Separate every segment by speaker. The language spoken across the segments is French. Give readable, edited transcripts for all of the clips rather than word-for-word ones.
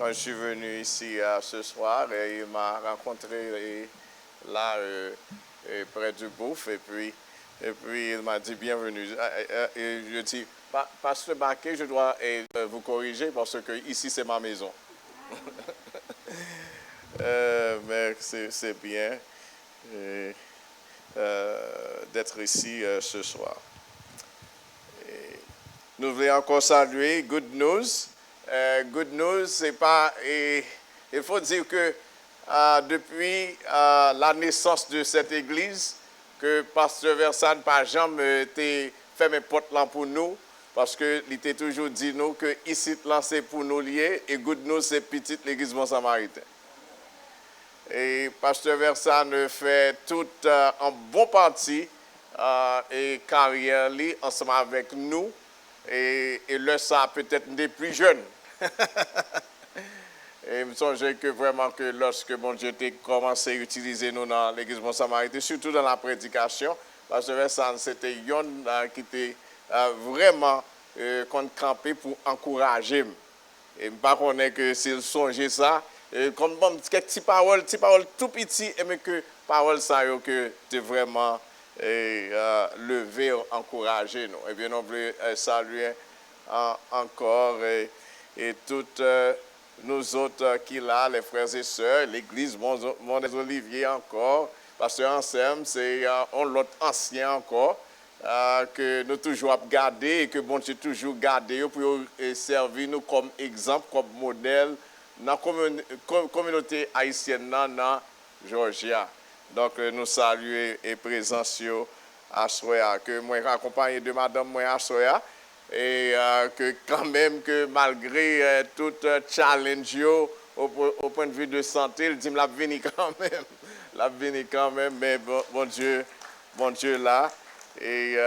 Speaker 1: quand je suis venu ici ce soir, il m'a rencontré là près du bouffe et puis il m'a dit bienvenue. Et je dis, Pasteur Baquet, je dois vous corriger parce que ici c'est ma maison. Mais c'est bien d'être ici ce soir. Et nous voulons encore saluer Good News. Good News, c'est pas. Il faut dire que depuis la naissance de cette église, que Pasteur Versan n'a jamais été fait mes portes là pour nous, parce qu'il était toujours dit nous que ici, là, c'est pour nous lier, et Good News, c'est petite l'église Bon Samaritain. Et Pasteur Versan fait tout en bon partie et carrière ensemble avec nous. Et là, ça peut-être des plus jeunes. Et il me semble que vraiment que lorsque bon Dieu a commencé à utiliser nous dans l'église Bon Samaritain, surtout dans la prédication, parce que c'était Yon qui était vraiment campé pour encourager. Et je ne sais pas que s'il songeait ça, comme bon, quelques petites paroles tout petites, mais que paroles ça que tu vraiment levé, encouragé nous. Et bien on veut saluer encore et toutes nous autres qui là, les frères et sœurs, l'église Mon des Oliviers encore, parce que ensemble c'est un l'autre ancien encore. Que nous toujours garder et que bon Dieu toujours garder pour servir nous comme exemple, comme modèle dans la communauté haïtienne dans Georgia. Donc nous saluons et présentons à Soya, que moi accompagné de madame moi à Soya et que quand même que malgré tout challenge au point de vue de santé, il dit la venir quand même, mais bon Dieu là. Et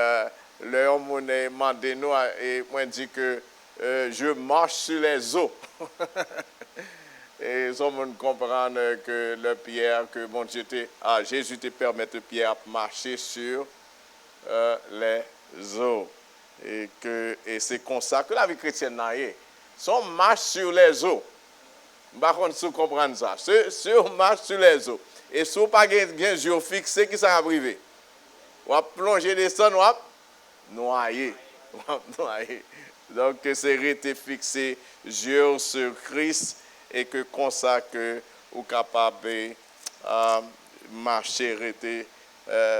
Speaker 1: le homme m'a demandé nous et moi dit que je marche sur les eaux. Et ça me comprend que le Pierre, que bon Dieu Jésus te permet de Pierre marcher sur les eaux. Et c'est comme ça que la vie chrétienne est. Si on marche sur les eaux, par contre, si vous comprenez ça, si on marche sur les eaux, et si on n'a pas bien yeux fixés, qui ça va arriver? On va plonger descendre, on va noyer. Donc, c'est rester fixé yeux sur Christ et que comme ça que vous êtes capable de marcher rester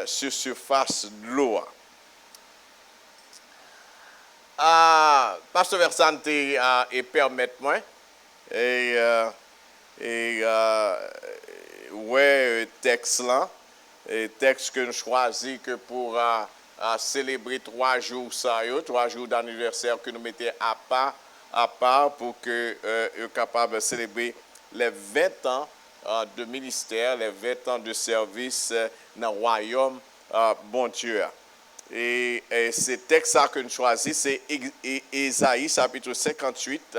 Speaker 1: sur surface de l'eau. Pasteur Versante et permettez-moi ouais texte là. Et texte que nous choisis que pour célébrer 3 jours d'anniversaire que nous mettons à part pour que soient capables de célébrer les 20 ans de ministère, les 20 ans de service dans le royaume bon Dieu. Et ce texte que nous choisissons, c'est Ésaïe chapitre 58,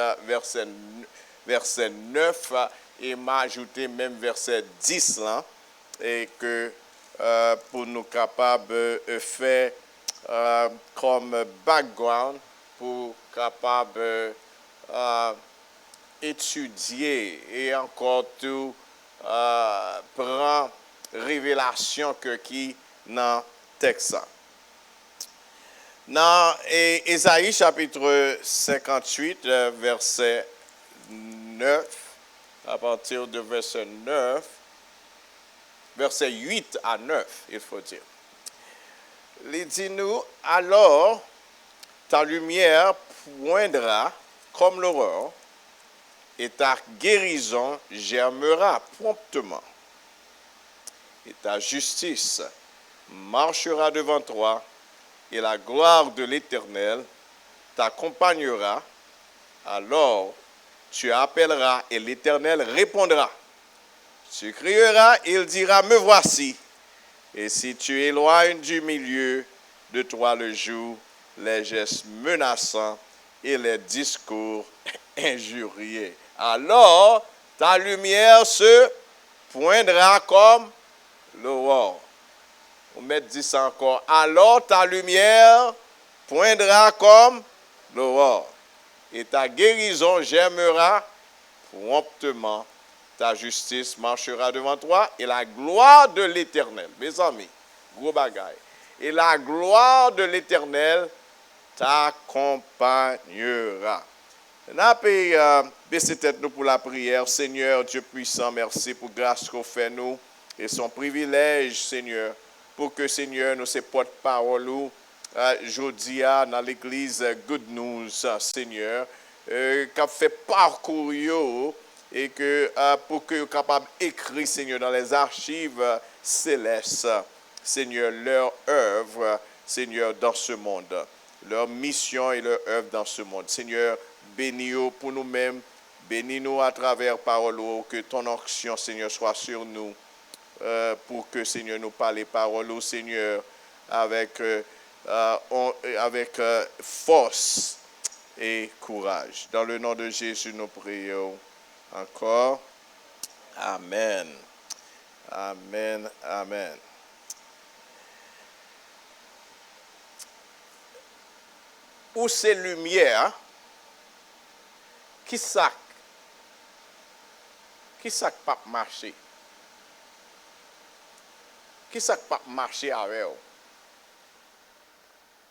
Speaker 1: verset 9, et m'a ajouté même verset 10 là, et que pour nous capables de faire comme background pour capable étudier et encore tout prendre révélation que qui dans texte. Dans Ésaïe chapitre 58 verset 9, à partir de verset 9, verset 8 à 9, il faut dire. Il dit nous, alors ta lumière poindra comme l'aurore et ta guérison germera promptement. Et ta justice marchera devant toi et la gloire de l'Éternel t'accompagnera. Alors tu appelleras et l'Éternel répondra. Tu crieras, il dira, me voici. Et si tu éloignes du milieu de toi le jour, les gestes menaçants et les discours injurieux, alors ta lumière se poindra comme l'aurore. On met dit ça encore. Alors ta lumière poindra comme l'aurore. Et ta guérison germera promptement. Ta justice marchera devant toi et la gloire de l'Éternel, mes amis, gros bagaille, et la gloire de l'Éternel t'accompagnera. On a baissé tête nous pour la prière. Seigneur, Dieu puissant, merci pour grâce qu'on fait nous et son privilège, Seigneur, pour que, Seigneur, nous se porte-parole aujourd'hui dans l'église Good News, Seigneur, qu'a fait parcourir et que pour que soient capables d'écrire, Seigneur, dans les archives célestes, Seigneur, leur œuvre, Seigneur, dans ce monde, leur mission et leur œuvre dans ce monde. Seigneur, bénis-nous pour nous-mêmes, bénis-nous à travers parole, que ton onction, Seigneur, soit sur nous, pour que, Seigneur, nous parle parole, Seigneur, avec force et courage. Dans le nom de Jésus, nous prions encore. Amen. Amen. Amen. Où c'est lumière, qui ça pas marcher? Qui ça pas marcher avec vous?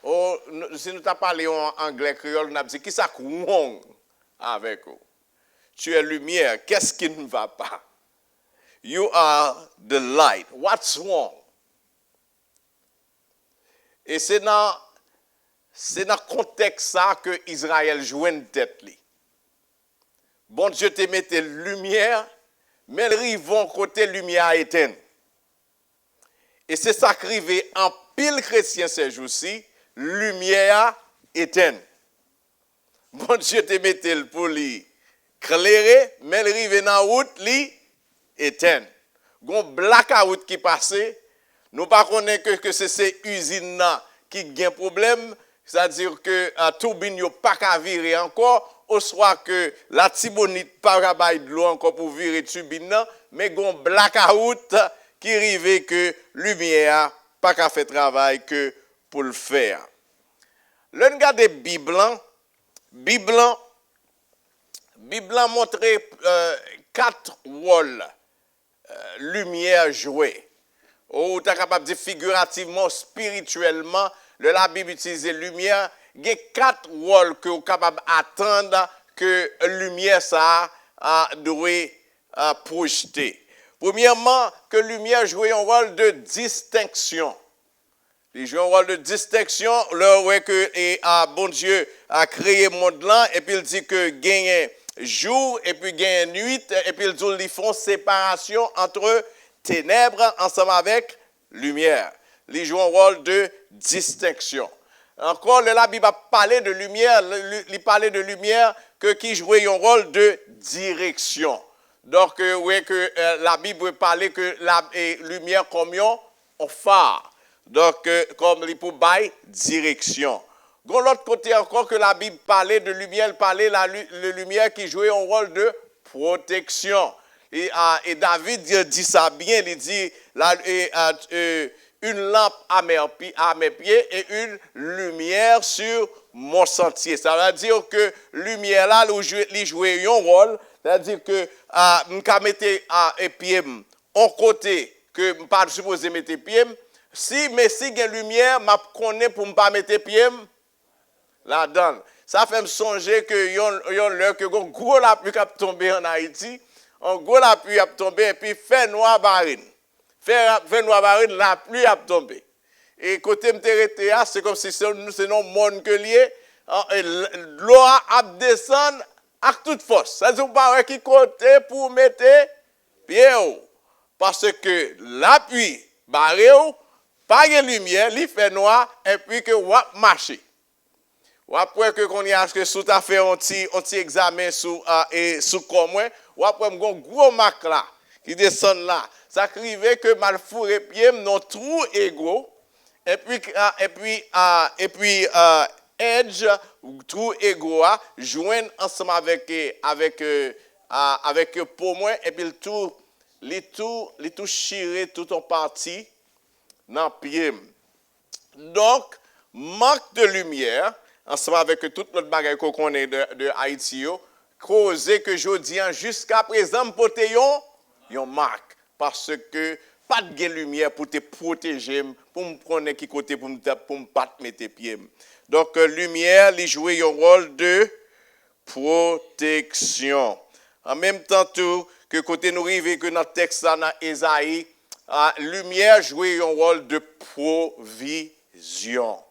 Speaker 1: Oh, si nous t'as parlé en anglais créole, nous avons dit qui ça wrong avec vous? Tu es lumière, qu'est-ce qui ne va pas? You are the light. What's wrong? Et c'est dans le contexte ça que Israël joue une tête. Bon Dieu te mette lumière, mais le rivon côté lumière éteinte. Et c'est ça qui arrive en pile chrétien ces jours-ci, lumière éteinte. Bon Dieu te mette pour lui éclairer, mais le rive dans la route, lui, éteint. Gon blackout qui passe, nous pas connaissons que c'est ces usines qui ont un problème, c'est-à-dire que la turbine n'a pas qu'à virer encore, ou soit que la tibonite pas qu'à bailler de l'eau encore pour virer la turbine, mais gon blackout qui arrive que lumière pas qu'à faire travail que pour le faire. Le regard de Bible montre 4 rôles lumière jouée. Ou tu es capable de dire figurativement, spirituellement, la Bible utilise lumière. Il y a 4 rôles que vous êtes capable d'attendre que la lumière ça doit projeter. Premièrement, que la lumière joue un rôle de distinction. Il joue un rôle de distinction, là où bon Dieu a créé le monde là, et puis il dit que gagne jour, et puis gagne nuit, et puis il dit qu'ils font séparation entre ténèbres ensemble avec lumière. Il joue un rôle de distinction. Encore, la Bible a parlé de lumière, il parlait de lumière qui jouait un rôle de direction. Donc, la Bible parlait que la lumière comme un phare. Donc, comme il pour bailler direction. De l'autre côté encore que la Bible parlait de lumière, elle parlait de lumière qui jouait un rôle de protection. Et David dit ça bien, il dit une lampe à mes pieds et une lumière sur mon sentier. Ça veut dire que lumière là, il jouait un rôle, c'est-à-dire que je mettais les pieds en côté que je ne pas supposé mettre les pieds. Si il y a lumière, je connais pour ne pas mettre pied là-dedans. Ça fait me songer que y a l'heure que un gros la pluie qui a tombé en Haïti, un gros la pluie a tombé et puis fait noir barine. Fait noir barine, la pluie a tombé. Et côté m'terrete c'est comme si c'est non monde que lié, l'eau a descend à toute force. Ça veut pas qui côté pour mettre pied parce que la pluie barré pas de lumière, il fait noir, et puis que on marcher. Ou après que qu'on y a que sous ta fait un petit examen sous comme moi, ou après un gros marque là qui descend là. Ça crive que mal fourré pied non trou égaux et puis edge trou égaux joindre ensemble avec pour moi et puis les tout chirer tout en partie dans pied. Donc, manque de lumière, ensemble avec toute notre bagaille qu'on connaît de Haïti, causé que je dis jusqu'à présent porte yon marque parce que pas de lumière pour te protéger pour me prendre qui côté pour me pas mettre pied. Donc lumière il joue un rôle de protection. En même temps tout que côté nous arrive que notre texte là dans Ésaïe lumière joue un rôle de provision.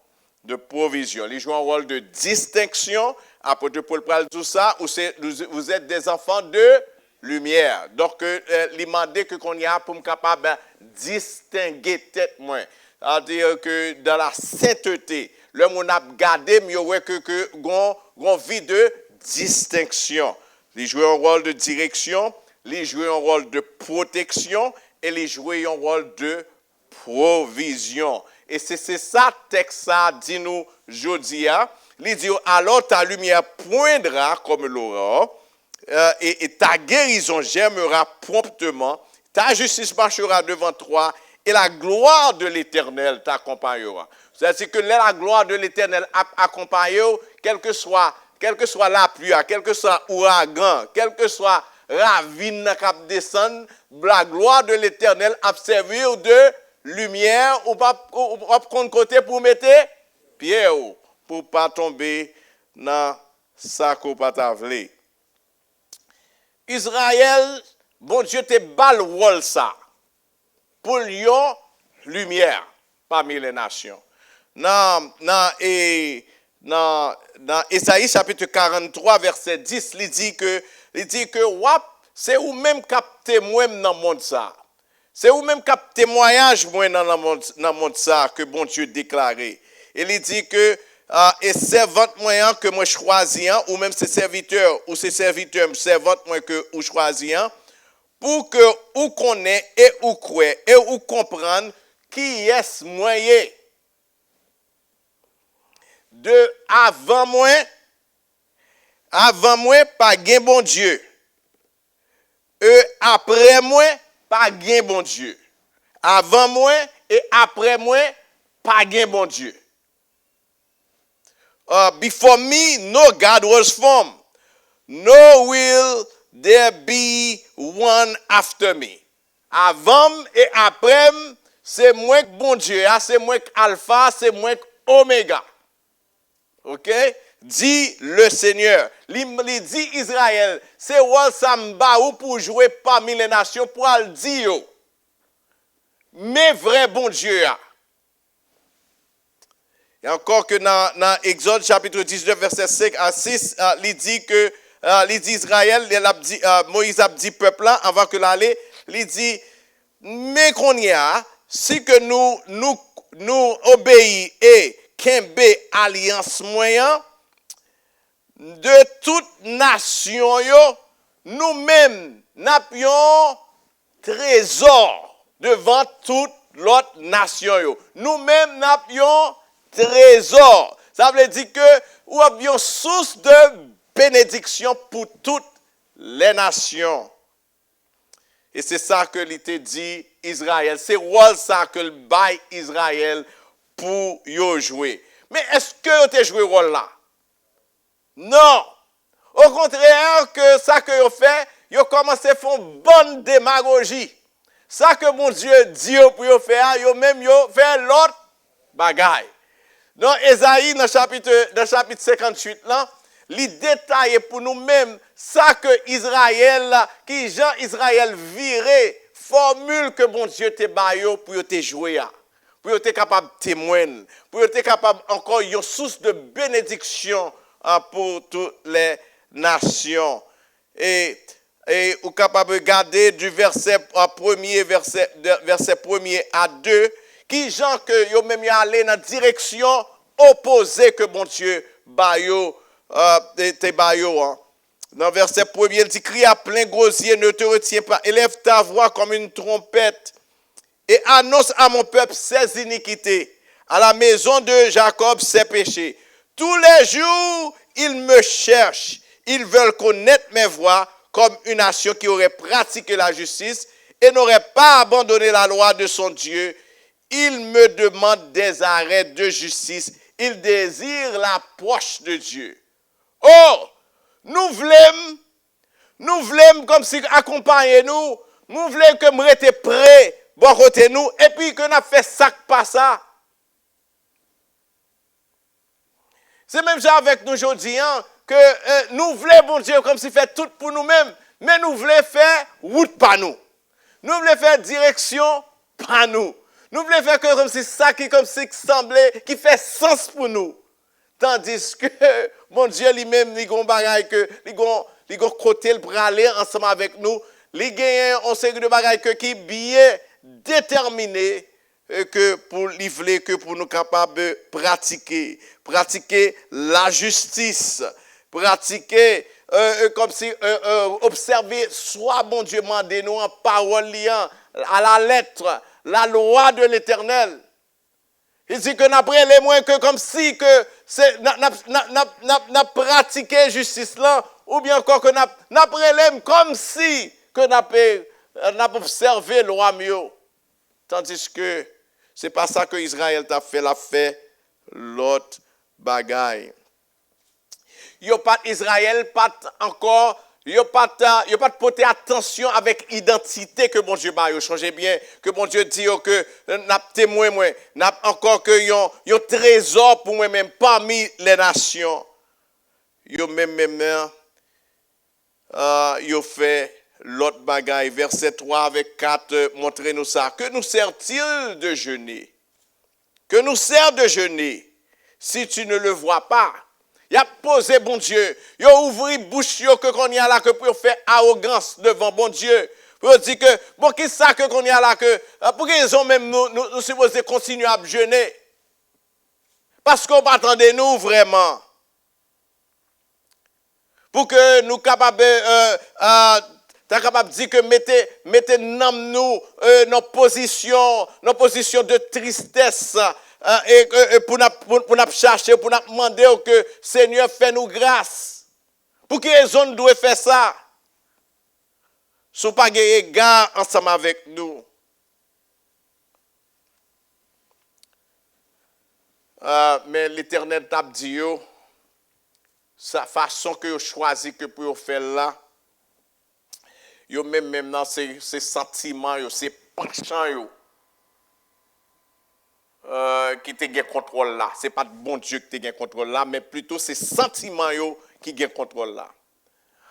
Speaker 1: De provision. Il joue un rôle de distinction. Apôtre Paul parle tout ça, vous êtes des enfants de lumière. Donc, il demande que qu'on y a pour me capable de distinguer tête moins. C'est-à-dire que dans la sainteté, le monde a gardé mieux que gon vie de distinction. Il joue un rôle de direction, il joue un rôle de protection et il joue un rôle de provision. Et c'est ça texte ça dit nous aujourd'hui. Il dit alors ta lumière poindra comme l'aurore et ta guérison germera promptement, ta justice marchera devant toi et la gloire de l'Éternel t'accompagnera. C'est-à-dire que la gloire de l'Éternel accompagne, quel que soit la pluie, quel que soit l'ouragan, quel que soit ravine qui descend, la gloire de l'Éternel a servir de lumière ou pas prendre côté pour mettre pied pour pas tomber dans ça qu'on pas t'avler. Israël, bon Dieu te bal rôle ça pour yon lumière parmi les nations. Dans Ésaïe chapitre 43 verset 10, il dit que wap c'est ou même cap témoin dans monde ça. C'est ou même cap témoignage moi dans le monde ça que bon Dieu déclaré. Et il dit que et servant moyen que moi choisis ou même ses serviteurs ou ses serviteurs servant moi que ou choisis pour que ou connaît et ou croit et ou comprendre qui est moyen de avant moi pas gain bon Dieu et après moi pas gain bon Dieu. Avant moi et après moi, pas gain bon Dieu. Before me, no God was formed. No will there be one after me. Avant et après, c'est moi que bon Dieu, c'est moi que Alpha, c'est moi que Oméga. OK? Dit le Seigneur. Il dit Israël, c'est rôle ça m'a ou pour jouer parmi les nations pour le dire. Mais vrai bon Dieu. Et encore que dans Exode chapitre 19 verset 5 à 6, il dit que Israël, Moïse a dit peuple là avant que l'aller, il dit mais qu'on y a si que nous obéissons et qu'embe alliance moyen de toute nation yo, nous-mêmes n'apions trésor devant toute l'autre nation yo. Nous-mêmes n'apions trésor. Ça veut dire que nous avions source de bénédiction pour toutes les nations. Et c'est ça que l'ité dit Israël. C'est rôle ça que le bail Israël pour yo jouer. Mais est-ce que tu as joué rôle là? Non. Au contraire que ça que yo fait, yo commencé à faire une bonne démagogie. Ça que mon Dieu dit pour yo faire, yo même yo fait l'autre bagaille. Dans Ésaïe dans chapitre 58 là, il détaille pour nous-mêmes ça que Israël qui Jean Israël viré formule que mon Dieu te baillot pour te jouer pour être capable de témoigner, pour être capable encore une source de bénédiction pour toutes les nations. Et ou capable de regarder du verset 1er à 2, qui gens que yo même aller dans direction opposée que mon Dieu baillot te baillot. Dans verset 1er, il dit crie à plein gosier, ne te retiens pas, élève ta voix comme une trompette. Et annonce à mon peuple ses iniquités, à la maison de Jacob ses péchés. Tous les jours, ils me cherchent. Ils veulent connaître mes voies comme une nation qui aurait pratiqué la justice et n'aurait pas abandonné la loi de son Dieu. Ils me demandent des arrêts de justice. Ils désirent l'approche de Dieu. Oh, nous voulons même comme si accompagner nous, nous voulons que nous restions prêts, bon côté nous, et puis que nous fait ça pas ça. C'est même ça avec nous aujourd'hui, hein, que nous voulons, bon Dieu, comme si fait tout pour nous-mêmes, mais nous voulons faire route par nous. Nous voulons faire direction par nous. Nous voulons faire comme si ça qui comme si semblait, qui fait sens pour nous. Tandis que, mon Dieu lui-même, il a un bagage que, il a côté pour aller ensemble avec nous. Il a un série de bagages qui est bien déterminé que pour livrer, que pour nous capables de pratiquer la justice, pratiquer comme si observer soit bon Dieu mandé nous en parole liant à la lettre la loi de l'Éternel. Il dit que n'après les moins que comme si que c'est n'a pratiqué justice là ou bien encore que n'après les comme si que n'a observé loi mieux. Tandis que c'est pas ça que Israël t'a fait, l'a fait l'autre bagaille. Yo pas Israël pas encore yo pas porter attention avec identité que bon Dieu ba yo changer bien que bon Dieu dit que n'a témoin moi n'a encore que yon trésor pour moi même parmi les nations. Yo même yo fait l'autre bagaille verset 3 avec 4 montrez-nous ça que nous sert-il de jeûner si tu ne le vois pas. Il a posé bon Dieu. Il a ouvert bouche que qu'on y a là que pour faire arrogance devant bon Dieu. Pour dire que bon qui ça que qu'on y a là que pour qu'ils ont même nous supposés continuer à jeûner. Parce qu'on attendait nous vraiment. Pour que nous capables t'es capable de dire que mettez nous nos positions de tristesse et pour nous chercher, pour nous demander que Seigneur fait nous grâce. Pour que les hommes doivent faire ça. Si pas gagner gars ensemble avec nous. Mais l'Éternel t'a dit sa façon que vous choisi que pour faire là. Yo même dans ces sentiments, ces penchants qui te gain contrôle là. C'est pas de bon Dieu qui te gain contrôle là, mais plutôt ces sentiments qui gain contrôle là.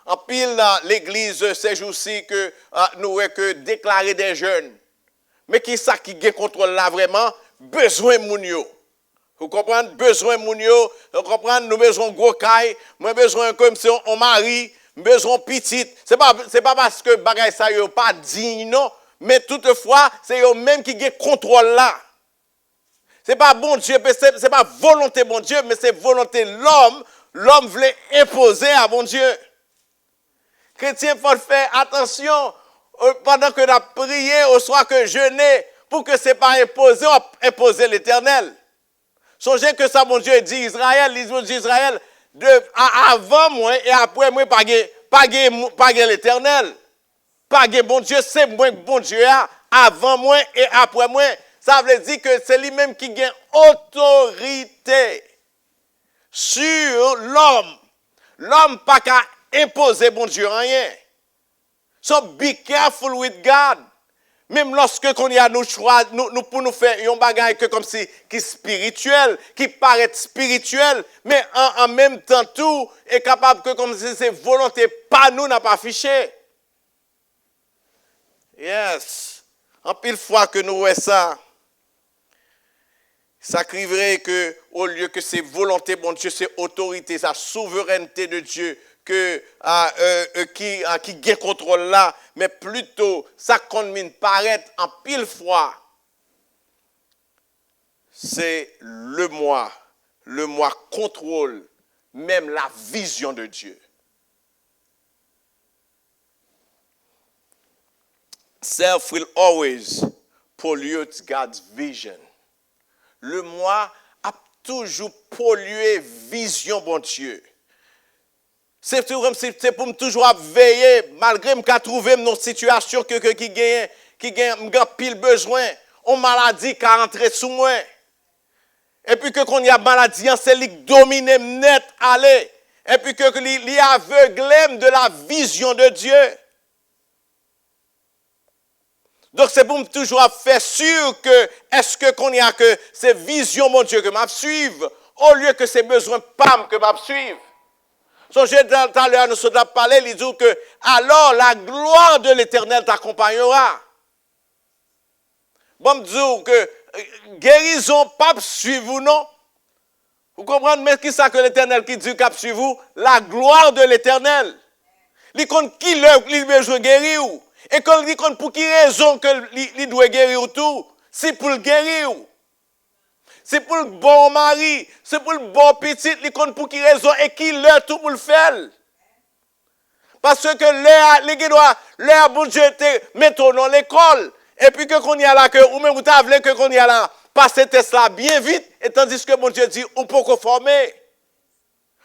Speaker 1: En pile l'église ces jours-ci que nous que déclarer des jeunes. Mais qui ça qui gain contrôle là vraiment? Besoin moun yo. Vous comprenez? Besoin moun yo, vous comprenez? Nous besoin gros caille, moi besoin comme si on marie besoin petite, c'est pas parce que bagay ça yo pas digne non, mais toutefois c'est eux même qui gagne contrôle là. C'est pas bon Dieu, c'est pas volonté bon Dieu, mais c'est volonté l'homme. L'homme voulait imposer à bon Dieu. Chrétien faut faire attention pendant que nous prié au soir que jeûner pour que c'est pas imposer l'Éternel. Songez que ça bon Dieu dit Israël, Israël avant moi et après moi pas l'Éternel. Pas bon Dieu, c'est moi bon Dieu avant moi et après moi. Ça veut dire que c'est lui-même qui gagne autorité sur l'homme. L'homme pas qu'à imposer bon Dieu rien. So be careful with God. Même lorsque qu'on y a nous choix, nous pour nous faire un bagage que comme si qui spirituel, qui paraît spirituel, mais en même temps tout est capable que comme si c'est volonté pas nous n'a pas affiché. Yes. En pile fois que nous voyons ça, ça criverait que au lieu que c'est volonté bon Dieu, c'est autorité, sa souveraineté de Dieu qui gagne contrôle là, mais plutôt ça qu'on paraît en pile fois, c'est le moi contrôle même la vision de Dieu. Self will always pollute God's vision. Le moi a toujours pollué vision bon Dieu. C'est pour me toujours veiller, malgré me trouver dans une situation qui gagne pile besoin, on maladie qui rentre sous moi. Et puis que qu'on y a maladie, c'est lui qui domine net aller. Et puis que lui aveugle de la vision de Dieu. Donc c'est pour me toujours faire sûr que, est-ce que qu'on y a que ces visions, mon Dieu, que m'a suivre, au lieu que ces besoins PAM que m'a suivre. Songez tout à l'heure, nous sommes parlé, il dit que, alors la gloire de l'Éternel t'accompagnera. Bon, me dire que guérison, pas suivre vous, non? Vous comprenez, mais qui ça que l'Éternel qui dit cap sur vous? La gloire de l'Éternel. Il compte qui il besoin guérir. Et quand il compte pour qui raison que il doit guérir tout? C'est pour le guérir. C'est pour le bon mari, c'est pour le bon petit, il compte pour qui raison et qui leur tout pour le faire. Parce que l'air bon Dieu mettons dans l'école. Et puis que qu'on y a là, que ou même vous t'avez que qu'on y a là, passer test là bien vite, et tandis que mon Dieu dit, on peut conformer.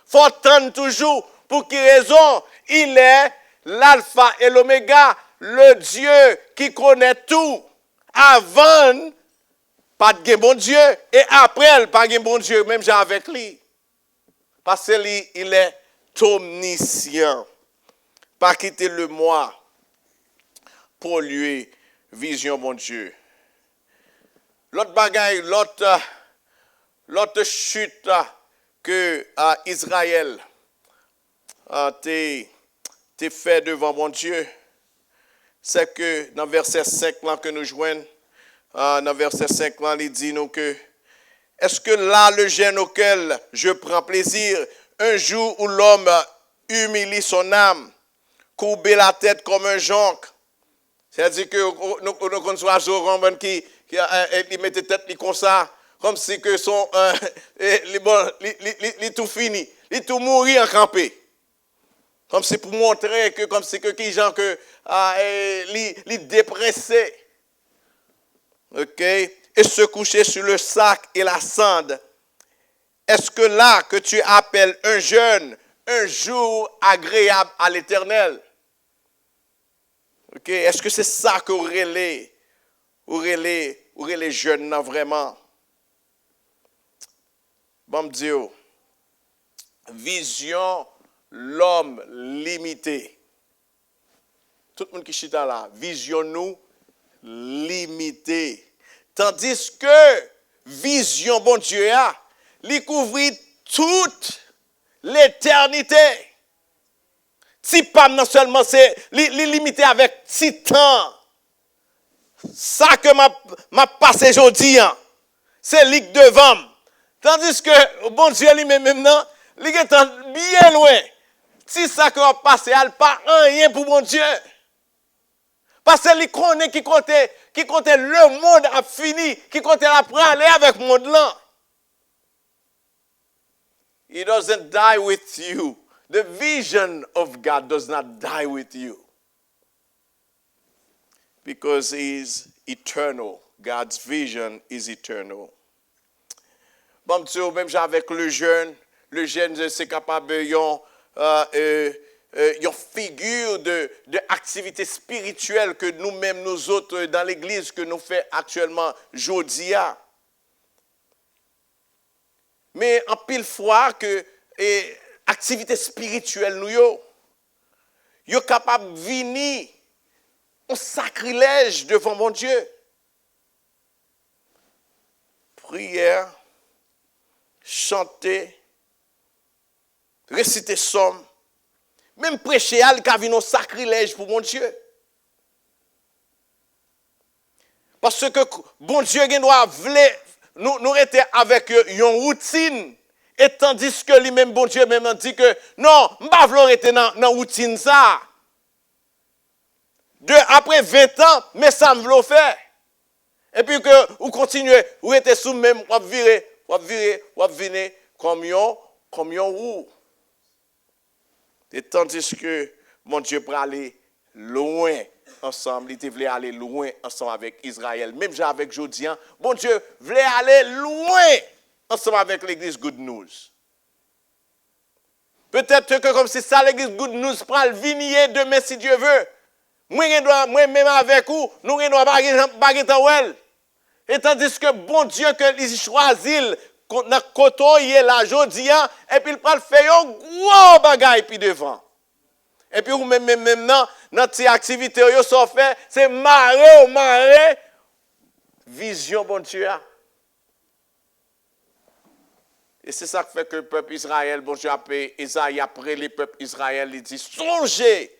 Speaker 1: Faut attendre toujours. Pour qui raison? Il est l'alpha et l'oméga, le Dieu qui connaît tout. Avant, pas de bon Dieu, et après, pas de bon Dieu, même j'ai avec lui. Parce qu'il est omniscient. Pas quitter le moi pour lui, vision, bon Dieu. L'autre bagaille, l'autre chute que Israël t'es fait devant mon Dieu, c'est que dans verset 5 là que nous joignons, dans verset 5 là, il dit nous que, est-ce que là le gène auquel je prends plaisir, un jour où l'homme humilie son âme, courber la tête comme un jonc, c'est-à-dire que nous connaissons un jour qui mettait tête comme ça, comme si que son il tout fini, il tout mourir en campé. Comme si pour montrer que comme si que qui gens que il dépressé. OK, et se coucher sur le sac et la cendre. Est-ce que là que tu appelles un jeûne, un jour agréable à l'Éternel? OK, est-ce que c'est ça que les jeunes vraiment? Bon Dieu, vision l'homme limité. Tout le monde qui chita là, vision nous limité. Tandis que vision bon Dieu a, il couvre toute l'éternité. Si pas non seulement c'est limité avec petit temps. Ça que m'a passé aujourd'hui, c'est lig devant. Tandis que bon Dieu lui-même maintenant, il est bien loin. Si ça que m'a passé, il pas rien pour mon Dieu. Parce qu'il connaît qui comptait le monde a fini, qui comptait après aller avec le monde là. He doesn't die with you. The vision of God does not die with you. Because he is eternal. God's vision is eternal. Bon, même avec le jeune, c'est capable une figure de activité spirituelle que nous-mêmes, nous autres, dans l'église, que nous faisons actuellement, aujourd'hui. Mais en pile fois que activité spirituelle, nous sommes capables de venir un sacrilège devant mon Dieu. Prière, chanter, réciter somme, même prêcher al qui un sacrilège pour mon Dieu. Parce que bon Dieu doit nous rester avec une routine. Et tandis que lui-même, bon Dieu, même dit que non, je ne vais pas rester dans la routine ça. Après 20 ans, mais ça me veut faire. Et puis que vous continuez, vous êtes sous même, vous venez comme un roue. Et tandis que mon Dieu peut aller loin ensemble, il voulait aller loin ensemble avec Israël. Même avec Jodian, bon Dieu voulait aller loin ensemble avec l'église Good News. Peut-être que comme c'est ça l'église Good News prend le vignier demain si Dieu veut. Moi-même avec vous, nous ne doit pas baguer. Et tandis que bon Dieu que il choisit dans côté là Jodian et puis il prend le faire un gros bagaille puis devant. Et puis, même maintenant, notre activité, c'est marrer, vision, bon Dieu. Et c'est ça qui fait que le peuple Israël, bon Dieu, Isaïe, après les peuples Israël, il dit, songez,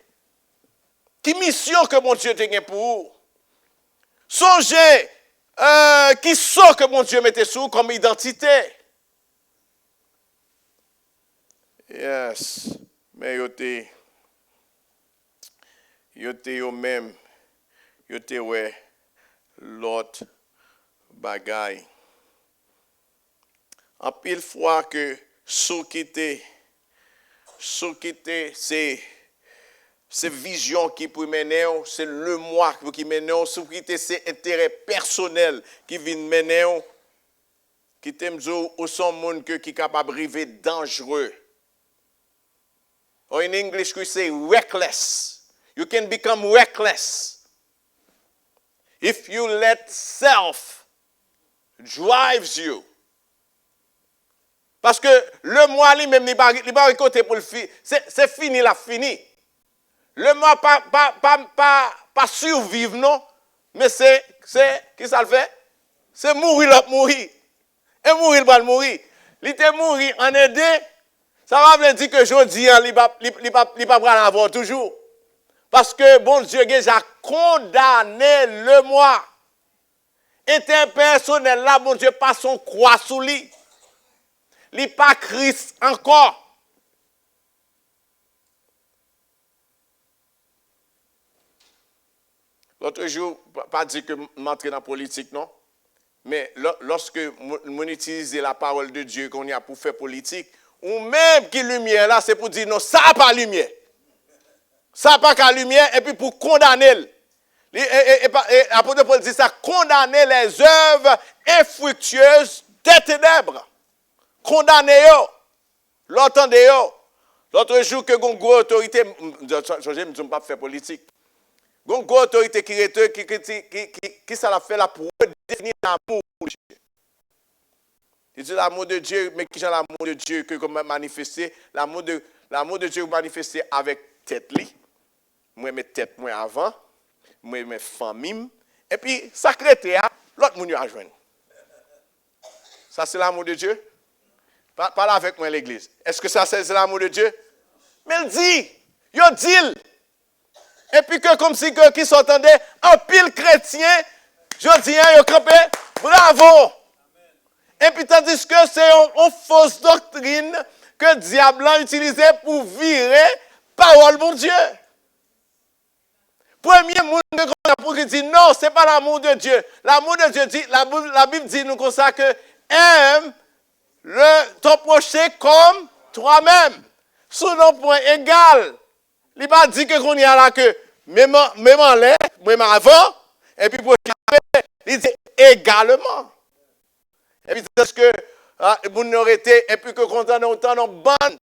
Speaker 1: qui mission que mon Dieu t'a pour vous. Songez, qui sont que mon Dieu mettait sous comme identité. Yes, mais yo même, ouais, l'autre bagaille. En pile fois que ce qui était, c'est vision qui peut mener, c'est le moi qui mène, ce qui était c'est intérêt personnel qui vient mener, qui t'aime au son monde qui est capable de arriver dangereux. Or in English we say reckless. You can become reckless if you let self drives you. Parce que le moi lui-même, il va récolter pour le fini. C'est fini, la fini. Le moi pas survivre, non. Mais c'est, qui ça le fait? C'est mourir, l'autre mourir. Et mourir, il va mourir. Il te mourir en aider. Ça va dire que je dis, il ne va pas avoir toujours. Parce que bon Dieu a condamné le moi. Interpersonnel là, bon Dieu, pas son croix sous lui. Il n'est pas Christ encore. L'autre jour, pas dire que m'entrer dans la politique, non. Mais lorsque on utilise la parole de Dieu qu'on y a pour faire politique, ou même qui lumière là, c'est pour dire non, ça n'a pas lumière. Ça n'a pas qu'à lumière, et puis pour condamner. Et l'apôtre Paul dit ça, condamner les œuvres infructueuses des ténèbres. Condamner yo. L'entendez yo. L'autre jour que une grosse autorité, je ne vais pas faire politique. Une grosse autorité qui ça l'a fait là pour définir l'amour de Dieu. Il dit l'amour de Dieu, mais qui j'ai l'amour de Dieu que comme manifester, l'amour de Dieu manifesté avec tête li. Moi mes tête moi avant, moi mes famille et puis sacré l'autre moun a joindre. Ça c'est l'amour de Dieu. Parle avec moi l'église. Est-ce que ça c'est l'amour de Dieu? Mais il dit, yo dit. Et puis que comme si qui s'entendait, un pile chrétien, je dis, yo campé, bravo. Et puis tandis que c'est une fausse doctrine que le diable a utilisée pour virer parole de Dieu. Premier monde pour dire non, ce n'est pas l'amour de Dieu. L'amour de Dieu dit, la Bible dit nous comme ça que aime ton prochain comme toi-même. Sous nos points égal. Il n'a pas dit que qu'on y a là que même en l'air, même avant, et puis prochain, il dit également. Et puis c'est ce que vous n'aurez été, et puis que quand on entend en bande,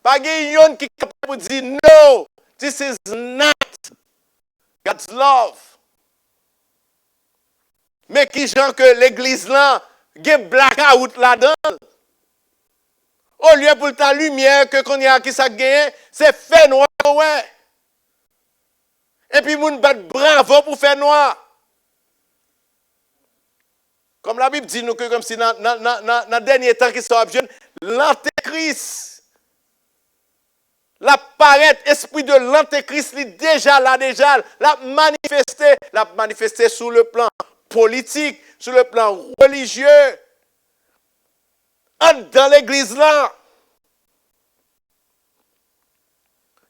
Speaker 1: pas de qui est capable de dire no, this is not God's love. Mais qui gens que l'église là, il y a blackout là-dedans. Au lieu pour ta lumière que qu'on y a qui ça gagne, c'est fait noir, ouais. Et puis moun bat bravo pour faire noir. Comme la Bible dit nous que comme si dans le dernier temps qui sera jeune, l'antéchrist, l'apparaître esprit de l'antéchrist, il déjà l'a manifesté sur le plan politique, sur le plan religieux, dans l'église là.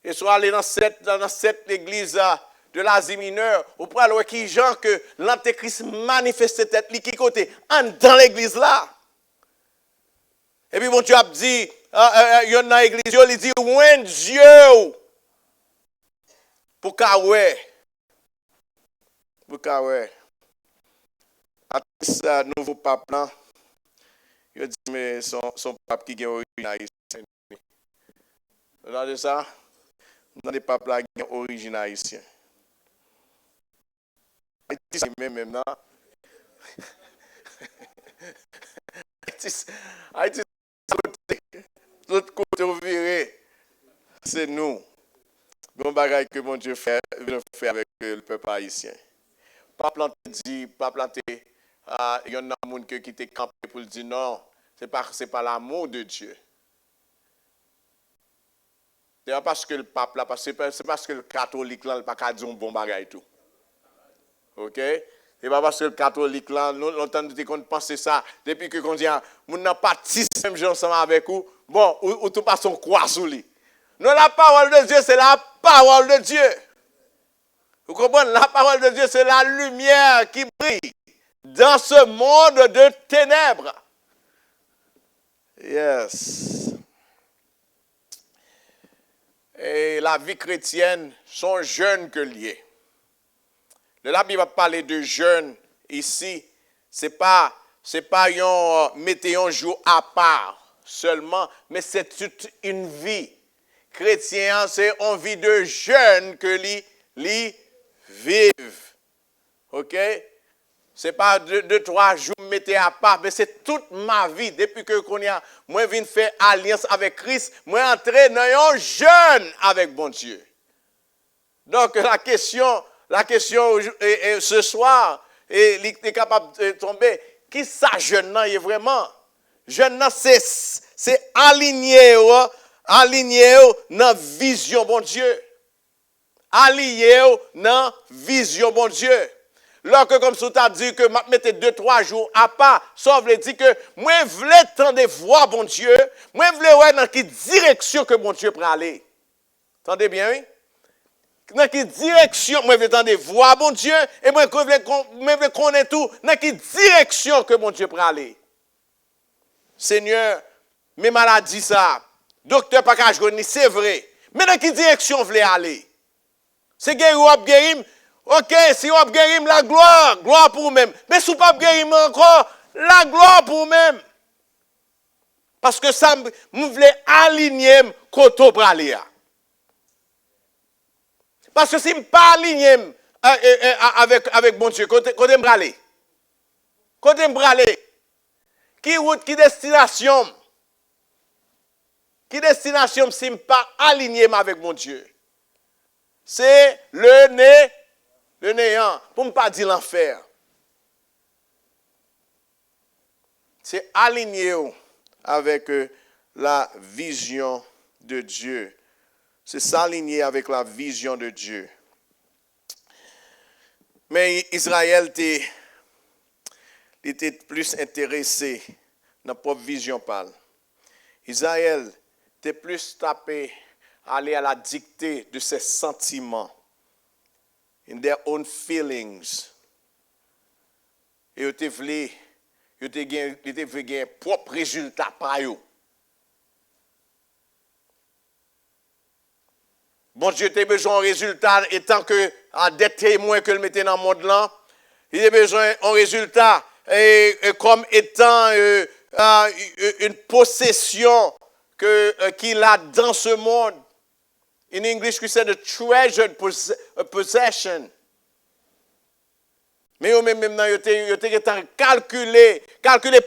Speaker 1: Et soit aller dans cette église de l'Asie mineure, ou pour aller qui genre que l'antéchrist manifeste tête qui côté dans l'église là. Et puis mon Dieu a dit, il y a dans l'église, il dit, when Dieu pour qu'aoué, à nouveau pape là, il dit mais son pape qui est origine haïtienne. Regardez ça, dans les papes là qui est origine haïtienne. Haïti même là. Haïti l'autre côté vous verrez, c'est nous. Bon bagaille que mon Dieu fait, avec le peuple haïtien. Pas planter, il y en a des gens qui étaient campés pour dire non, c'est pas l'amour de Dieu. C'est pas parce que le pape là, c'est parce que le catholique là, il pas qu'à dire un bon bagaille tout. OK? C'est pas parce que le catholique là, nous longtemps qu'on pense ça, depuis que qu'on dit, nous n'a pas tis même gens ensemble avec vous, bon, ou tout passe on croix sous lui. Non, la parole de Dieu, c'est la parole de Dieu. Vous comprenez? La parole de Dieu, c'est la lumière qui brille dans ce monde de ténèbres. Yes. Et la vie chrétienne sont jeunes que liés. La Bible va parler de jeûne ici. C'est pas mettez un jour à part seulement, mais c'est toute une vie. Chrétien, c'est une vie de jeûne que li vivent. OK? C'est pas 2-3 jours mettez à part, mais c'est toute ma vie. Depuis que moi viens faire alliance avec Christ, moi entrer dans un jeûne avec bon Dieu. Donc la question ce soir, il est capable de tomber. Qui ça jeune est vraiment? Jeune c'est aligné dans la vision bon Dieu. Aligné dans la vision bon Dieu. Lorsque comme ça t'a dit que m'a mettez 2-3 jours à part, ça veut dire que moi voulais tendre voir bon Dieu, moi voulais voir dans quelle direction que bon Dieu peut aller. Entendez bien, oui? Dans quelle direction, moi, je veux entendre voir bon Dieu, et moi, je veux connaître tout, dans quelle direction que mon Dieu peut aller. Seigneur, mes maladies, ça, docteur pas qu'à jouer, c'est vrai, mais dans quelle direction vous voulez aller? C'est guérir ou guérir, ok, si vous guérir, la gloire pour vous-même. Mais si vous ne pas guérir encore, la gloire pour vous-même. Parce que ça, vous voulez aligner côté pour aller. Parce que si je ne suis pas aligné avec mon Dieu, côté me aller. Côté me aller. Qui route, qui destination? Qui destination si je ne suis pas aligné avec mon Dieu? C'est le néant. Pour ne pas dire l'enfer. C'est aligné avec la vision de Dieu. C'est s'aligner avec la vision de Dieu. Mais Israël était plus intéressé dans la propre vision parle. Israël était plus tapé à aller à la dictée de ses sentiments, in their own feelings. Et ils voulaient gagner propre résultat par eux. Bon Dieu, tu as besoin d'un résultat, étant que des témoins que le mettait dans le monde là, il a besoin d'un résultat comme étant une possession qu'il a dans ce monde. In English, we say a treasured possession. Mais eux même ils ont calculé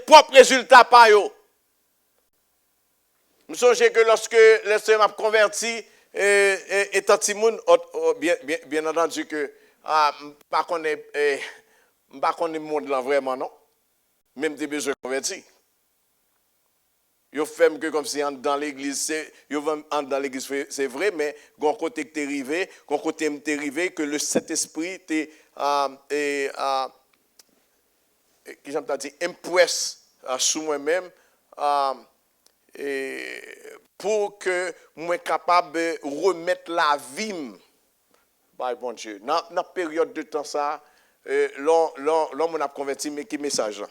Speaker 1: propre résultat par eux. Je me souviens que lorsque le Seigneur m'a converti, et Tantimoun, bien entendu que pas qu'on est monde là vraiment non, même des besoins convertis. Yo fait que comme si dans l'église dans l'église c'est vrai, mais gon côté que t'es arrivé, gon côté t'es arrivé que le Saint-Esprit t'est qui j'aime dire impress sur moi-même pour que je sois capable de remettre la vie par bon Dieu. Dans la période de temps ça, l'homme a converti, mais qui message là?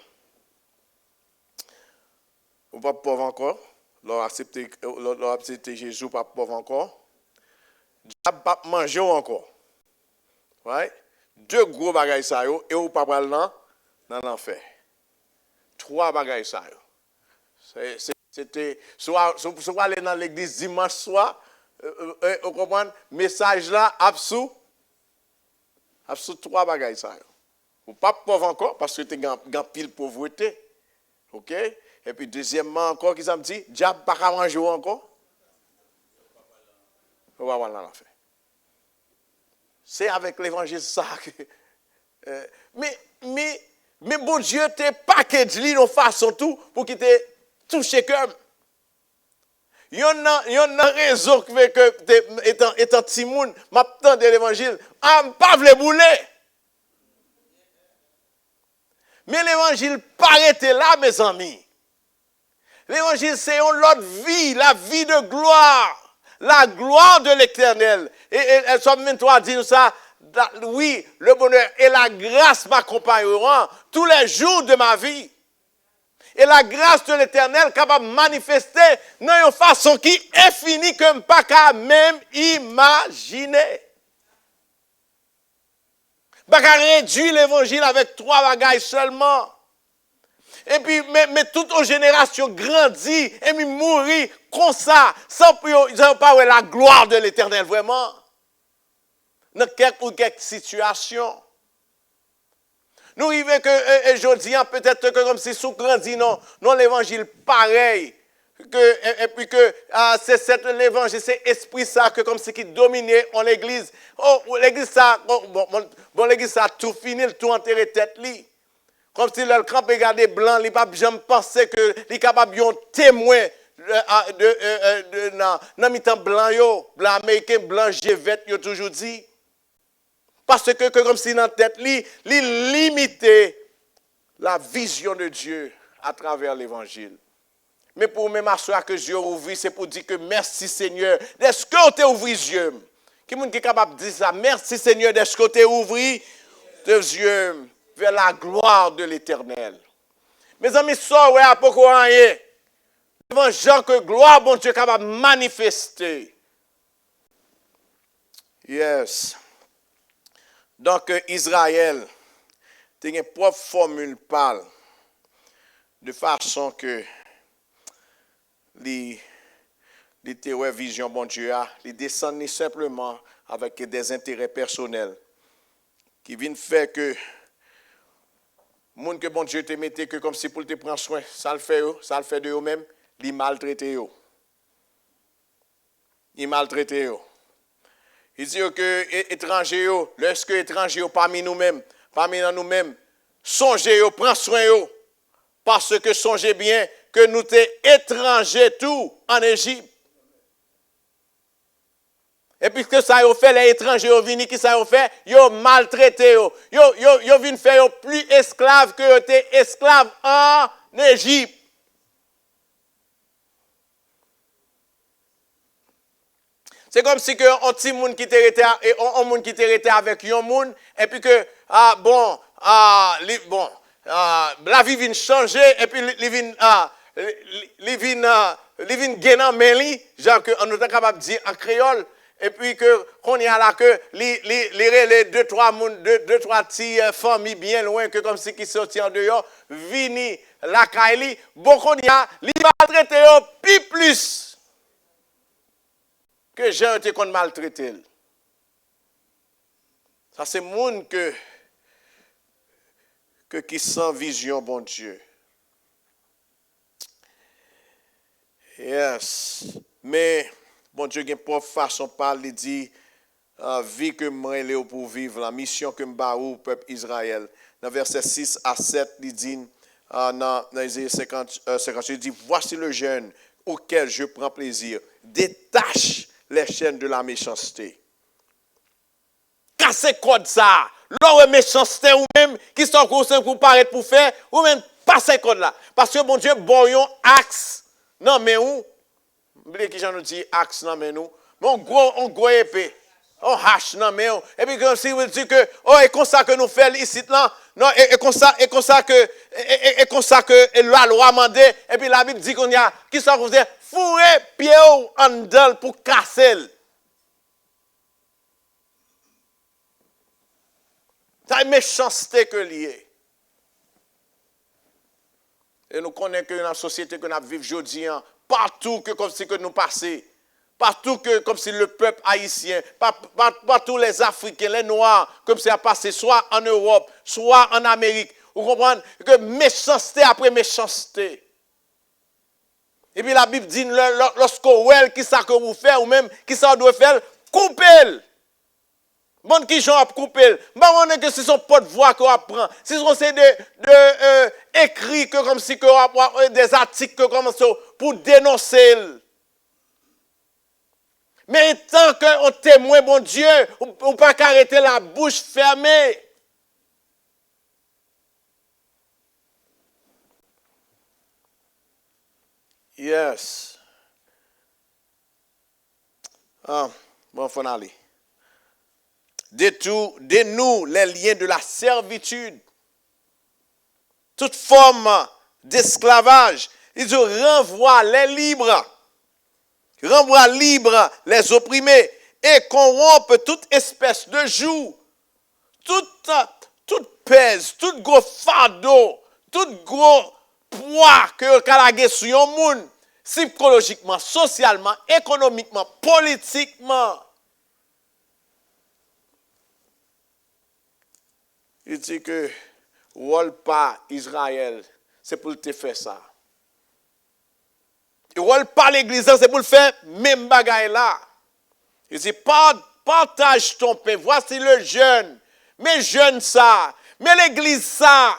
Speaker 1: On ne pas pauvre encore. L'on accepté Jésus, pas pauvre encore. Diable pas manger encore. Ouais? 2 gros bagages ça yo et ou pas pral dans l'enfer. 3 bagages ça yo. C'était soit aller dans l'église dimanche soir, on comprend message là absous 3 bagages ça yo. Ou pas pauvre encore parce que tu as pile pauvreté. OK? Et puis deuxièmement encore qui ça me dit diable pas manger encore. On va voir là l'enfer. c'est avec l'évangile ça que... mais bon Dieu te package li de façon tout pour qu'il te touche comme. Il y en a raison que étant petit monde, m'attend de l'évangile, pas vle bouler. Mais l'évangile paraît là mes amis. L'évangile c'est une autre vie, la vie de gloire, la gloire de l'Éternel. Et Somme 23 dit nous ça. Oui, le bonheur et la grâce m'accompagneront tous les jours de ma vie. Et la grâce de l'Éternel capable de manifester dans une façon qui est infinie que je ne peux pas même imaginer. Je ne peux pas réduire l'évangile avec 3 bagailles seulement. Et puis, mais toute une génération grandit et mourit comme ça, sans pas la gloire de l'Éternel, vraiment. Dans quelques situations. Nous arrivons que aujourd'hui, peut-être que comme si sous grandit non l'évangile pareil. Et puis que c'est l'évangile, c'est l'esprit ça que comme si qui dominait en l'église. Oh, l'église ça, l'église ça tout fini, tout enterré tête li. Comme si le camp regardait blanc, il pas jamais pensé que il capable de témoin dans mi-temps blanc yo, blanc américain, blanc G20 yo toujours dit. Parce que comme si dans la tête, il limitait la vision de Dieu à travers l'évangile. Mais pour me m'asseoir que Dieu ouvre, c'est pour dire que merci Seigneur. Est-ce que tu as ouvert les yeux? Qui est capable de dire ça? Merci Seigneur, est-ce que tu as ouvert les yeux vers la gloire de l'Éternel? Mes amis, ça, ouais, à peu près rien. Devant Jean, que gloire, bon Dieu, capable de manifester. Yes. Donc, Israël, a une propre formule parle, de façon que les vision bon Dieu a, les descendent simplement avec des intérêts personnels qui viennent faire que monde que bon Dieu te mette que comme si pour te prendre soin, ça le fait de eux-mêmes, les maltraiter eux. Ils maltraitent eux. Il dit que étrangers, lorsque étrangers parmi nous-mêmes, songez, prends soin, parce que songez bien que nous sommes étrangers tout en Égypte. Et puis que ça a fait, les étrangers ont venu, qui ça a fait, ils ont maltraité, ils ont venu faire plus esclaves que étaient esclaves en Égypte. C'est comme si un petit monde qui était avec un monde et puis que la vie vient changer et puis il vient gagner mais genre que on est capable de dire en créole et puis que qu'on y a là que les deux trois petits familles bien loin que comme si qui sortent en dehors vini la Kaili bon qu'on y a li maltraité plus que Jean était qu'on maltraité. Ça c'est monde qui sans vision bon Dieu. Yes. Mais bon Dieu a pas façon parler il dit vie que moi pour vivre la mission que m'ba ou peuple Israël. Dans verset 6 à 7 il dit dans Isaïe 50 il dit voici le jeune auquel je prends plaisir. Détache les chaînes de la méchanceté. Cassez code ça. L'or méchanceté ou même qui sont conscients pour paraître pour faire ou même passer code là. Parce que bon Dieu bon axe non mais où oubliez qui j'en dit axe non mais nous. Bon gros épée. On hache non mais et puis comme si vous dites que et comme ça que nous faisons ici là non et comme ça que la loi mandé et puis la Bible dit qu'on y a qui ça vous dit fourrer pied en dedans pour casser. C'est méchanceté que lié. Et nous connaissons que dans la société que nous vivons aujourd'hui, partout que comme si que nous passons, partout que comme si le peuple haïtien, partout les Africains, les Noirs, comme si a passé soit en Europe, soit en Amérique, vous comprenez que méchanceté après méchanceté. Et puis la Bible dit, lorsque vous qui ça que vous faites, ou même qui ça doit faire, coupez-le.
Speaker 2: Bon qui j'en a coupé. Bah on est que c'est son porte voix qu'on apprend. Si on c'est de écrits que comme si que des articles que comme ça pour dénoncer. Mais tant qu'on témoin bon Dieu, on pas arrêter la bouche fermée. Yes. Ah, bon faut aller. Dénoue les liens de la servitude. Toute forme d'esclavage. Il renvoie les libres. Renvoie libres les opprimés. Et corrompt toute espèce de joug. Toute pèse, tout gros fardeau, tout gros poids que la sur un monde, psychologiquement, socialement, économiquement, politiquement. Il dit que rôle pas Israël, c'est pour te faire ça. Il rôle pas l'église, c'est pour le faire même bagaille là. Il dit partage ton pain. Voici le jeûne. Mais jeûne ça. Mais l'église ça.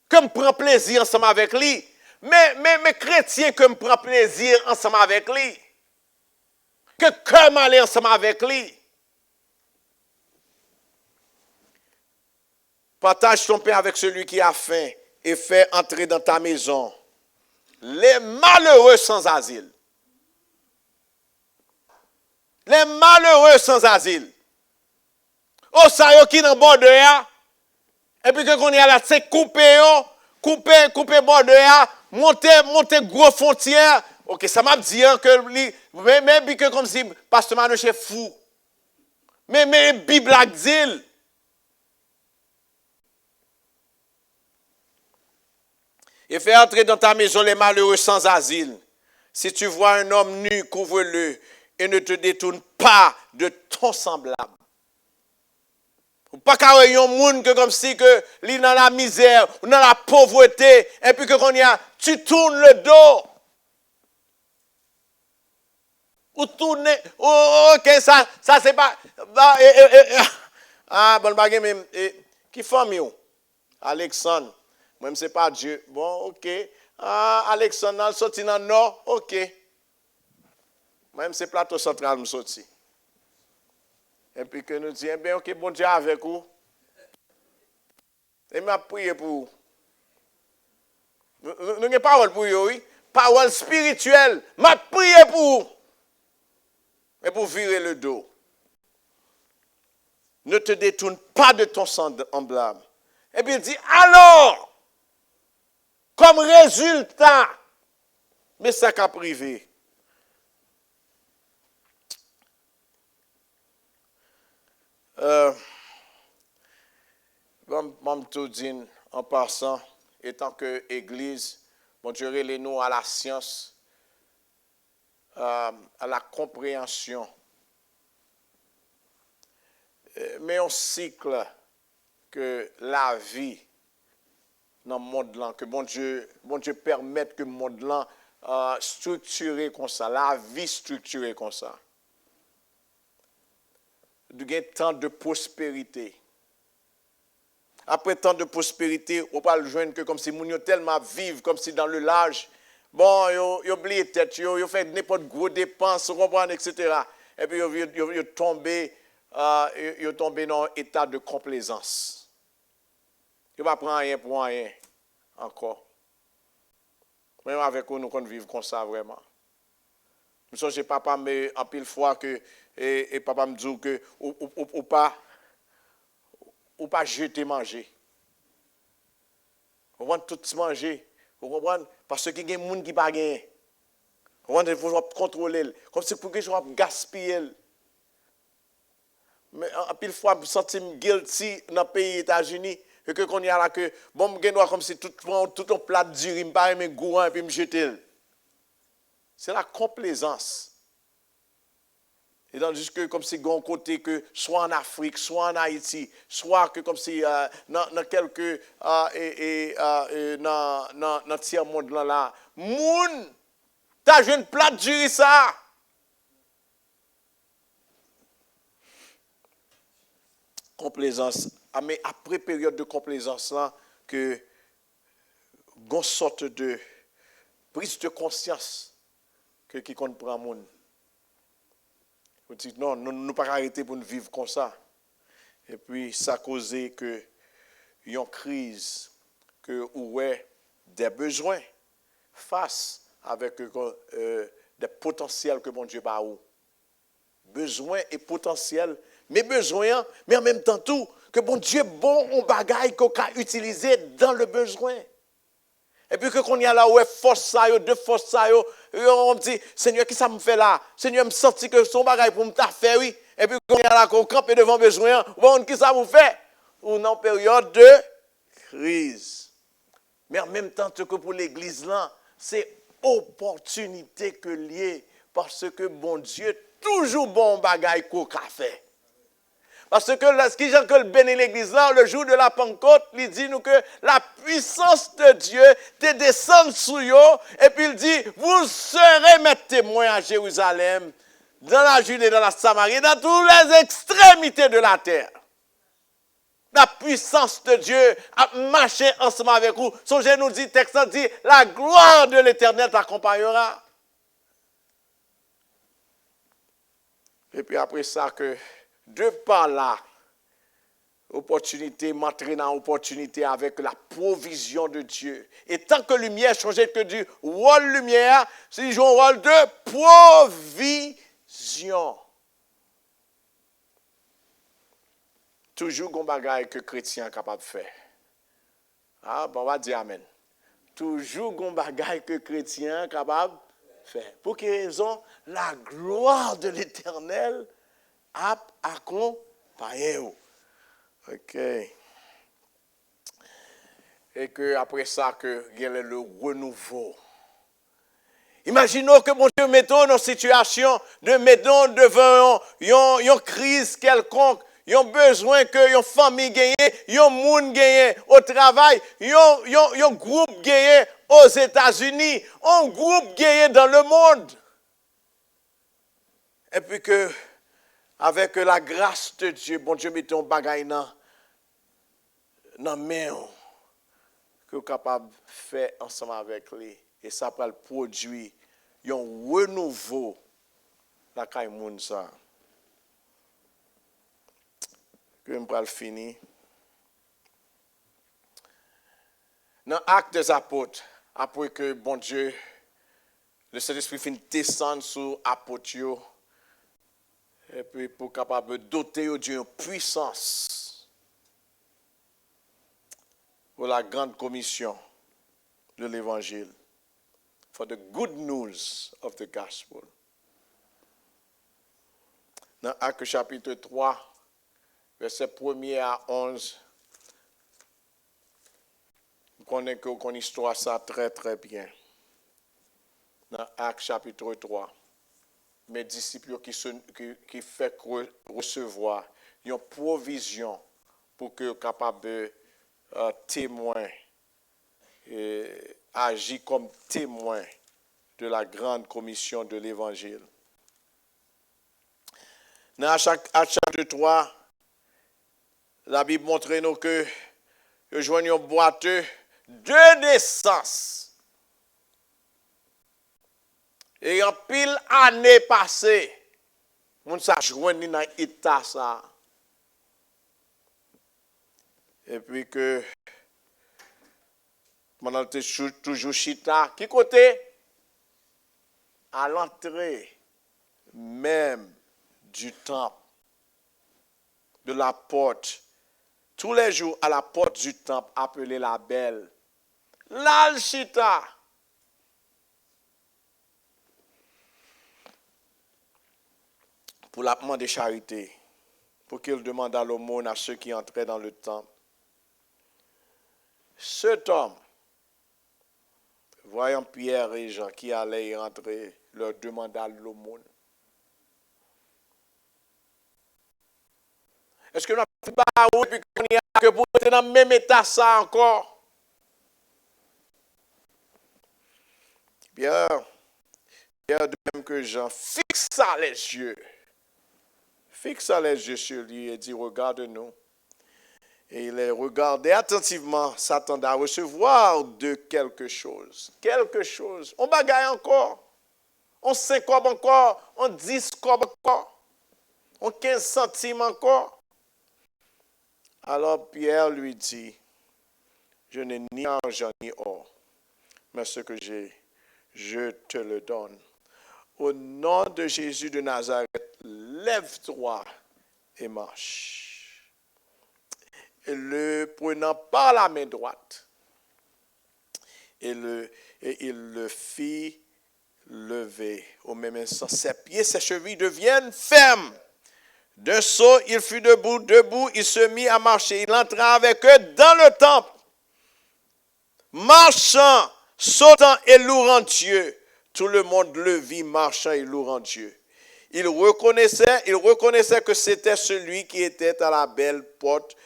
Speaker 2: Que me prend plaisir ensemble avec lui. Mais chrétien que me prend plaisir ensemble avec lui. Que m'aller ensemble avec lui. Partage ton pain avec celui qui a faim et fais entrer dans ta maison les malheureux sans asile. Les malheureux sans asile. Oh, ça y est, qui dans le bord de ya. Et puis que qu'on y a là, c'est couper bord de ya, monter gros frontière. Ok, ça m'a dit que, mais puis que comme si Pasteur Manouche est fou. Mais Bible a dit. Et fais entrer dans ta maison les malheureux sans asile. Si tu vois un homme nu, couvre-le et ne te détourne pas de ton semblable. Ou pas qu'à un monde que comme si que li dans la misère ou dans la pauvreté et puis que qu'on y a tu tournes le dos. Ou tourner OK ça c'est pas ah bon bagay même qui famille ou Alexandre moi c'est pas Dieu. Bon OK. Ah Alexandre sorti dans nord. OK. Moi c'est plateau central me sorti. Et puis que nous disons, bien, ok, bon Dieu avec vous. Et m'a prié pour vous. Nous n'avons pas parole pour vous, oui. Parole spirituelle. M'a prié pour vous. Et pour virer le dos. Ne te détourne pas de ton semblable. Et puis il dit, alors, comme résultat, mais ça qu'a privé. Mam tout dire en passant, étant que Église, bon Dieu, nous à la science, à la compréhension. Mais un cycle que la vie dans le monde là, que bon Dieu permette que le monde là structuré comme ça, la vie structurée comme ça. Il y a tant de prospérité. Après tant de prospérité, on va le joindre que comme si moun yo tellement vivent, comme si dans le large, bon, yo oublié tête, yo fait n'importe gros dépenses, etc. Et puis yo tombé dans un état de complaisance. Yo pas prendre rien pour rien encore. Même avec nous, nous vivons comme ça vraiment. Je me papa me en pile fois que et papa me dit que ou pas jeter manger. On va tout manger. Vous comprenez? Parce qu'il y a des gens qui ne pas gagner. Il faut contrôler. Comme si pour que je gaspiller. Mais en pile fois, je me sens guilty dans le pays États-Unis. Et que qu'on y a là que, bon, je dois comme si tout un plat de dur, je me parle mes gourand et puis me jeter. C'est la complaisance. Et tandis que comme si gon côté que soit en Afrique, soit en Haïti, soit que comme si dans quelques dans tiers monde là, moun ta jeune plate jury ça. complaisance, mais après période de complaisance là, que une sorte de prise de conscience que qui compte prend monde. On dit non, nous pas arrêter pour nous vivre comme ça. Et puis ça a causé que une crise que ouais des besoins face avec des potentiels que mon Dieu a ou. Besoin et potentiel, mais besoin, mais en même temps tout que bon Dieu bon on bagaille qu'on a utilisé dans le besoin. Et puis que qu'on y a là ouais force ça yo, deux forces ça yo, on me dit Seigneur qui ça me fait là? Seigneur me senti que son bagaille pour me ta faire oui. Et puis qu'on y a là qu'on campe devant besoin, bon qui ça vous fait? Ou en période de crise. Mais en même temps que pour l'église là, c'est opportunité que lié parce que bon Dieu toujours bon bagaille qu'on a fait. Parce que ce qui est que le béni l'église là, le jour de la Pentecôte, il dit nous que la puissance de Dieu te descend sur eux et puis il dit vous serez mes témoins à Jérusalem, dans la Judée, dans la Samarie, dans toutes les extrémités de la terre. La puissance de Dieu a marché ensemble avec vous. Songez nous dit, texte dit, la gloire de l'Éternel t'accompagnera. Et puis après ça, que de par là, opportunité, m'entrer dans l'opportunité avec la provision de Dieu. Et tant que lumière changeait que du rôle lumière, c'est un rôle de provision. Toujours un bagage que chrétien est capable de faire. Ah, bon, on va dire Amen. Toujours un bagage que chrétien est capable de faire. Pour quelle raison? La gloire de l'Éternel a accompagné. OK. Et que après ça, que il y a le renouveau. Imaginons que mon Dieu mettons dans une situation de mettons devant une crise quelconque. Ils ont besoin que une famille gagne, un monde gagne au travail, un groupe gagne aux États-Unis, un groupe gagne dans le monde. Et puis que, avec la grâce de Dieu, bon Dieu mette un bagay dans main que vous êtes capable de faire ensemble avec lui. Et ça peut le produire un renouveau la caille moun ça. Que je vais finir. Dans l'acte des apôtres, après que bon Dieu, le Saint-Esprit finit descendre sur l'apôtre, et puis pour capable doter Dieu une puissance pour la grande commission de l'évangile. For the good news of the gospel. Dans Actes chapitre 3, verset 1er à 11, vous connaissez qu'on histoire ça très très bien. Dans Actes chapitre 3, mes disciples qui fait recevoir une provision pour que soient capables de témoins et agir comme témoins de la grande commission de l'évangile. Dans Actes chapitre 3, la Bible montre nous que nous joignons un boiteux de naissance. Et en pile année passée, nous sommes joignés dans l'état ça. Et puis que, pendant que toujours chita, qui côté? À l'entrée même du temple, de la porte, tous les jours à la porte du temple, appelée la Belle, l'Alchita. Pour la demande de charité, pour qu'il demande à l'aumône à ceux qui entraient dans le temple. Cet homme, voyant Pierre et Jean qui allaient y entrer, leur demanda l'aumône. Est-ce que nous avons pas puis qu'on y a que pour être dans le même état ça encore? Pierre, de même que Jean, fixa les yeux sur lui et dit, regarde-nous. Et il regardait attentivement, s'attendait à recevoir de quelque chose. Quelque chose. On bagaille encore. On 5 cob encore. On 10 cob encore. On 15 centimes encore. Alors Pierre lui dit, je n'ai ni argent ni or, mais ce que j'ai, je te le donne. Au nom de Jésus de Nazareth, lève-toi et marche. Et le prenant par la main droite, et il le fit lever. Au même instant, ses pieds, ses chevilles deviennent fermes. D'un saut, il fut debout, il se mit à marcher. Il entra avec eux dans le temple, marchant, sautant et louant Dieu. Tout le monde le vit marchant et louant Dieu. Il reconnaissait que c'était celui qui était à la belle porte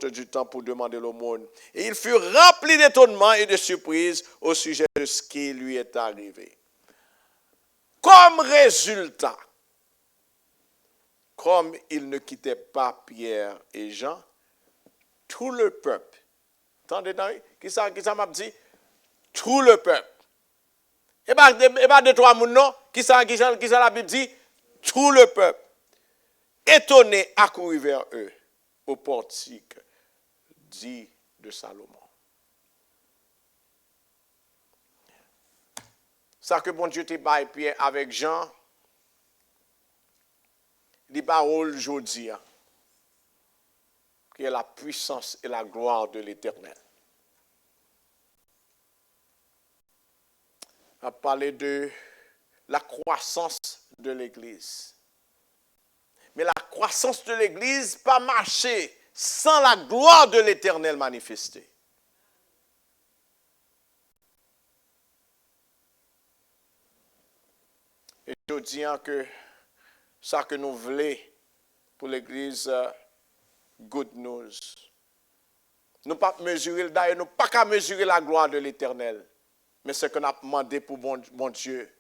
Speaker 2: du temple pour demander l'aumône. Et il fut rempli d'étonnement et de surprise au sujet de ce qui lui est arrivé. Comme résultat, comme il ne quittait pas Pierre et Jean, tout le peuple, entendez, qui ça m'a dit? Tout le peuple. Et pas de trois moun non, qui ça la Bible dit? Tout le peuple, étonné, accouru vers eux, au portique dit de Salomon. Ça que bon Dieu te baille Pierre avec Jean, les paroles aujourd'hui, qui est la puissance et la gloire de l'Éternel. On a parlé de la croissance de l'Église. Mais la croissance de l'Église pas marcher sans la gloire de l'Éternel manifestée. Et je dis que ça que nous voulons pour l'Église Good News. Nous pas mesurer, d'ailleurs, nous pas qu'à mesurer la gloire de l'Éternel. Mais ce qu'on a demandé pour bon Dieu,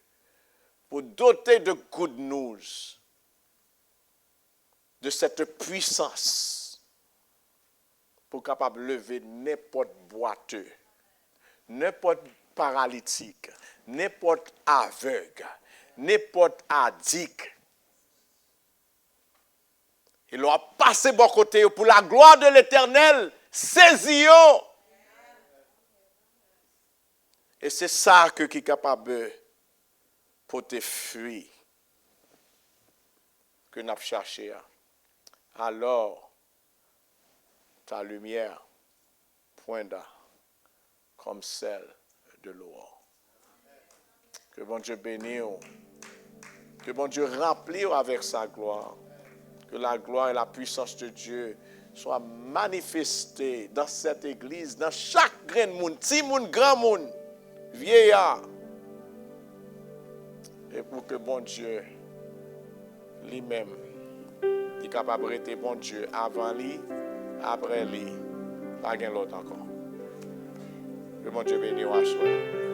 Speaker 2: pour doter de good news, de cette puissance, pour capable lever n'importe boiteux, n'importe paralytique, n'importe aveugle, n'importe addict. Il a passé bon côté pour la gloire de l'Éternel, saisis-yo. Et c'est ça qui est capable pour te fruits que nous avons cherché. Alors, ta lumière poindra comme celle de l'aurore. Que bon Dieu bénisse, que bon Dieu remplisse avec sa gloire, que la gloire et la puissance de Dieu soient manifestées dans cette église, dans chaque grain de monde, petit monde, grand monde, vieillard. Et pour que bon Dieu lui-même est capable d'être bon Dieu avant lui, après lui, pas gain l'autre encore. Que bon Dieu bénisse à soi.